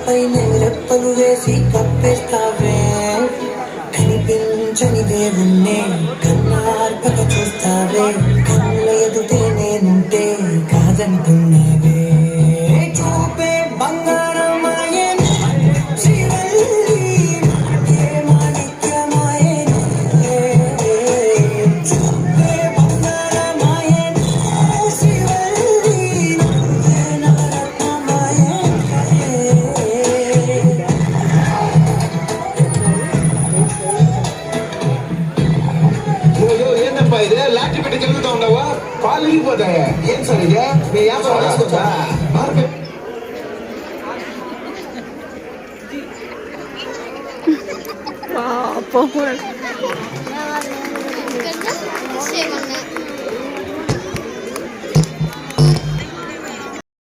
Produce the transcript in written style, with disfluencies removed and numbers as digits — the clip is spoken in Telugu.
పైన రెప్పలు వేసి కప్పేస్తావే కనిపించని దేవుణ్ణే కన్నార్పక చూస్తావే కళ్ళ ఎదుటే నేనుంటే కాదంటున్నావే చూపే బంగారమాయే శ్రీవల్లి ఏ మాణిక్యమాయే చూపే బంగారమాయే శ్రీవల్లి ఏ నవరత్నమాయే ఏంటప్పా ఇది లాఠీ పెట్టి చదువుతా ఉండవా పాలు ఇరిగిపోతాయా ఏం సార్ ఇది మీ వ్యాపారం చేసుకోవచ్చా మార్కెట్ పాపం